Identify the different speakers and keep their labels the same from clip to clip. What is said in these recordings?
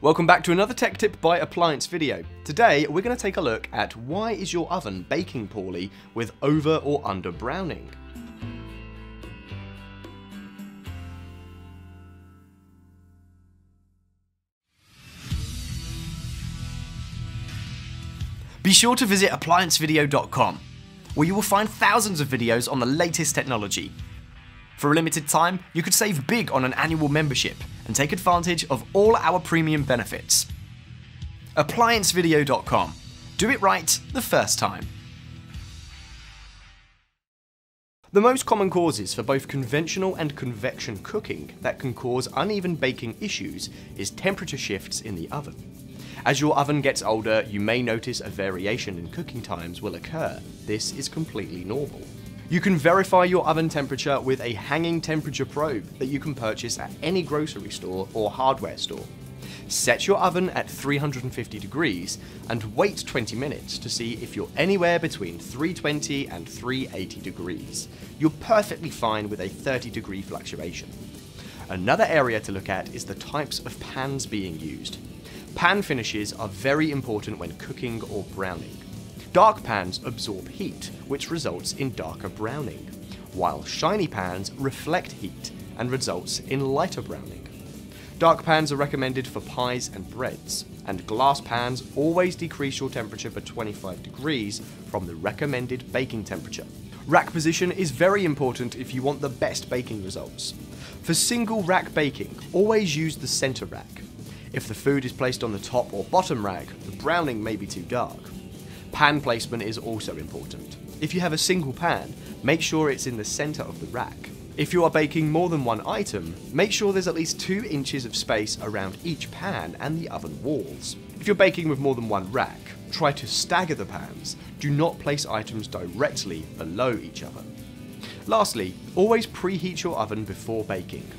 Speaker 1: Welcome back to another tech tip by Appliance Video. Today we're going to take a look at why is your oven baking poorly with over or under browning. Be sure to visit ApplianceVideo.com, where you will find thousands of videos on the latest technology. For a limited time, you could save big on an annual membership and take advantage of all our premium benefits. ApplianceVideo.com. Do it right the first time. The most common causes for both conventional and convection cooking that can cause uneven baking issues is temperature shifts in the oven. As your oven gets older, you may notice a variation in cooking times will occur. This is completely normal. You can verify your oven temperature with a hanging temperature probe that you can purchase at any grocery store or hardware store. Set your oven at 350 degrees and wait 20 minutes to see if you're anywhere between 320 and 380 degrees. You're perfectly fine with a 30-degree fluctuation. Another area to look at is the types of pans being used. Pan finishes are very important when cooking or browning. Dark pans absorb heat, which results in darker browning, while shiny pans reflect heat and results in lighter browning. Dark pans are recommended for pies and breads, and glass pans always decrease your temperature by 25 degrees from the recommended baking temperature. Rack position is very important if you want the best baking results. For single rack baking, always use the center rack. If the food is placed on the top or bottom rack, the browning may be too dark. Pan placement is also important. If you have a single pan, make sure it's in the center of the rack. If you are baking more than one item, make sure there's at least 2 inches of space around each pan and the oven walls. If you're baking with more than one rack, try to stagger the pans. Do not place items directly below each other. Lastly, always preheat your oven before baking.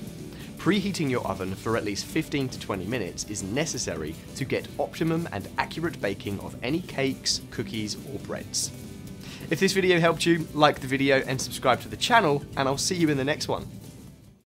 Speaker 1: Preheating your oven for at least 15 to 20 minutes is necessary to get optimum and accurate baking of any cakes, cookies, or breads. If this video helped you, like the video and subscribe to the channel, and I'll see you in the next one.